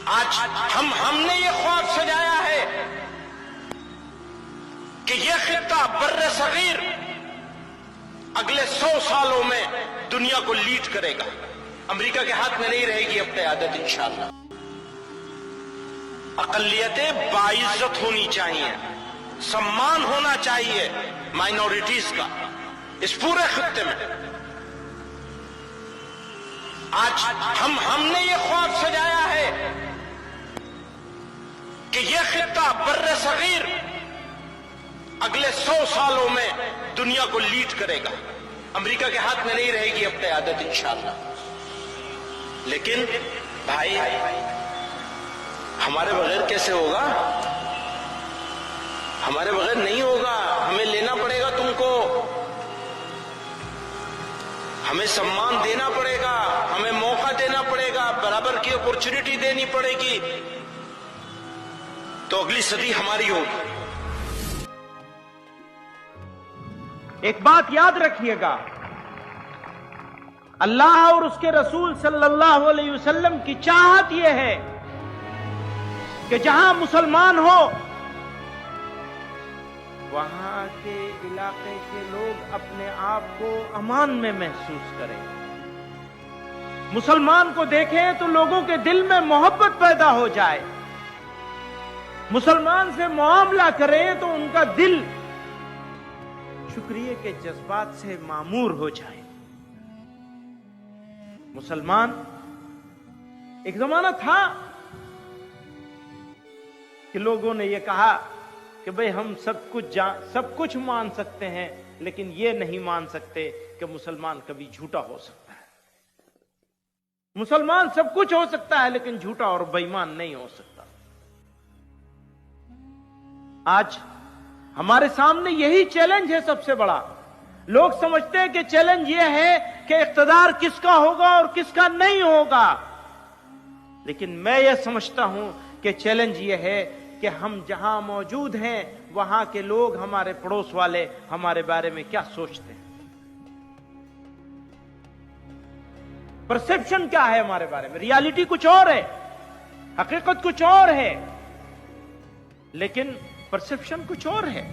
آج ہم نے یہ خواب سجایا ہے کہ یہ خطہ بر صغیر اگلے 100 سالوں میں دنیا کو لیڈ کرے گا. امریکہ کے ہاتھ میں نہیں رہے گی اب قیادت انشاءاللہ. اقلیتیں باعزت ہونی چاہیے، سمان ہونا چاہیے مائنورٹیز کا اس پورے خطے میں. آج ہم نے یہ خواب سجایا ہے کہ یہ خطہ بر صغیر اگلے 100 سالوں میں دنیا کو لیڈ کرے گا. امریکہ کے ہاتھ میں نہیں رہے گی اب قیادت انشاءاللہ. لیکن بھائی ہمارے بغیر کیسے ہوگا؟ ہمارے بغیر نہیں ہوگا. ہمیں لینا پڑے گا تم کو، ہمیں سمان دینا پڑے گا، ہمیں موقع دینا پڑے گا، برابر کی اپورچونٹی دینی پڑے گی، تو اگلی صدی ہماری ہوگی. ایک بات یاد رکھیے گا، اللہ اور اس کے رسول صلی اللہ علیہ وسلم کی چاہت یہ ہے کہ جہاں مسلمان ہو وہاں کے علاقے کے لوگ اپنے آپ کو امان میں محسوس کریں. مسلمان کو دیکھیں تو لوگوں کے دل میں محبت پیدا ہو جائے. مسلمان سے معاملہ کریں تو ان کا دل شکریہ کے جذبات سے معمور ہو جائے. مسلمان ایک زمانہ تھا کہ لوگوں نے یہ کہا کہ بھئی ہم سب کچھ مان سکتے ہیں لیکن یہ نہیں مان سکتے کہ مسلمان کبھی جھوٹا ہو سکتا ہے. مسلمان سب کچھ ہو سکتا ہے لیکن جھوٹا اور بے ایمان نہیں ہو سکتا. آج ہمارے سامنے یہی چیلنج ہے سب سے بڑا. لوگ سمجھتے ہیں کہ چیلنج یہ ہے کہ اقتدار کس کا ہوگا اور کس کا نہیں ہوگا، لیکن میں یہ سمجھتا ہوں کہ چیلنج یہ ہے کہ ہم جہاں موجود ہیں وہاں کے لوگ، ہمارے پڑوس والے ہمارے بارے میں کیا سوچتے ہیں. پرسپشن کیا ہے ہمارے بارے میں؟ ریالٹی کچھ اور ہے، حقیقت کچھ اور ہے، لیکن پرسپشن کچھ اور ہے.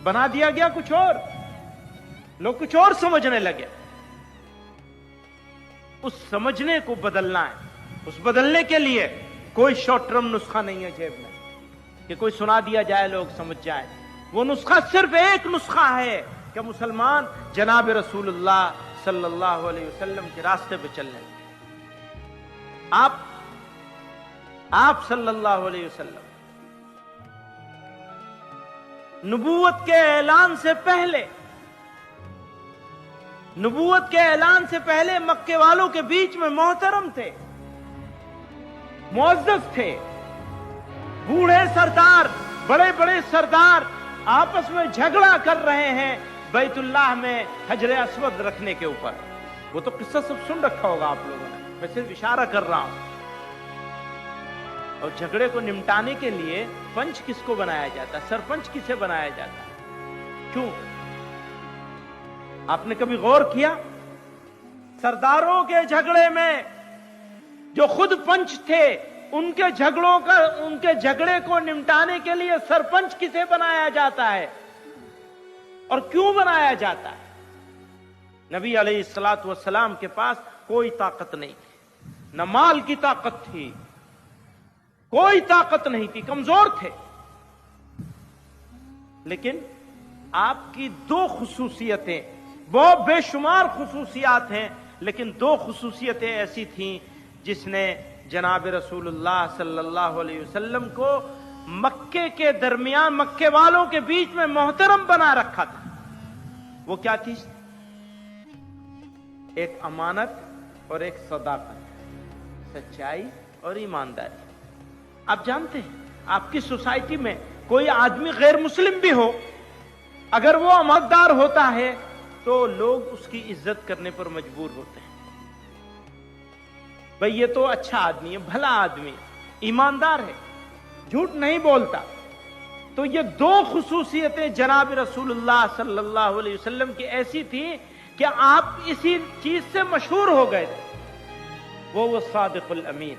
بنا دیا گیا کچھ اور، لوگ کچھ اور سمجھنے لگے. اس سمجھنے کو بدلنا ہے. اس بدلنے کے لیے کوئی شارٹ ٹرم نسخہ نہیں ہے جیب میں کہ کوئی سنا دیا جائے لوگ سمجھ جائیں. وہ نسخہ صرف ایک نسخہ ہے کہ مسلمان جناب رسول اللہ صلی اللہ علیہ وسلم کے راستے پہ چلنے لگے. آپ صلی اللہ علیہ وسلم نبوت کے اعلان سے پہلے مکے والوں کے بیچ میں محترم تھے، معزز تھے. بوڑھے سردار، بڑے بڑے سردار آپس میں جھگڑا کر رہے ہیں بیت اللہ میں حجر اسود رکھنے کے اوپر. وہ تو قصہ سب سن رکھا ہوگا آپ لوگوں نے، میں صرف اشارہ کر رہا ہوں. اور جھگڑے کو نمٹانے کے لیے پنچ کس کو بنایا جاتا ہے؟ سرپنچ کسے بنایا جاتا ہے؟ کیوں؟ آپ نے کبھی غور کیا؟ سرداروں کے جھگڑے میں جو خود پنچ تھے، ان کے جھگڑے کو نمٹانے کے لیے سرپنچ کسے بنایا جاتا ہے اور کیوں بنایا جاتا ہے؟ نبی علیہ الصلوۃ والسلام کے پاس کوئی طاقت نہیں تھی، نہ مال کی طاقت تھی، کوئی طاقت نہیں تھی، کمزور تھے. لیکن آپ کی دو خصوصیتیں، بہت بے شمار خصوصیات ہیں، لیکن دو خصوصیتیں ایسی تھیں جس نے جناب رسول اللہ صلی اللہ علیہ وسلم کو مکے کے درمیان، مکے والوں کے بیچ میں محترم بنا رکھا تھا. وہ کیا تھی؟ ایک امانت اور ایک صداقت، سچائی اور ایمانداری. آپ جانتے ہیں آپ کی سوسائٹی میں کوئی آدمی غیر مسلم بھی ہو، اگر وہ امانتدار ہوتا ہے تو لوگ اس کی عزت کرنے پر مجبور ہوتے ہیں. بھئی یہ تو اچھا آدمی ہے، بھلا آدمی ہے، ایماندار ہے، جھوٹ نہیں بولتا. تو یہ دو خصوصیتیں جناب رسول اللہ صلی اللہ علیہ وسلم کی ایسی تھی کہ آپ اسی چیز سے مشہور ہو گئے تھے. وہ صادق الامین،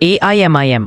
AIMIM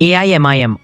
AIMIM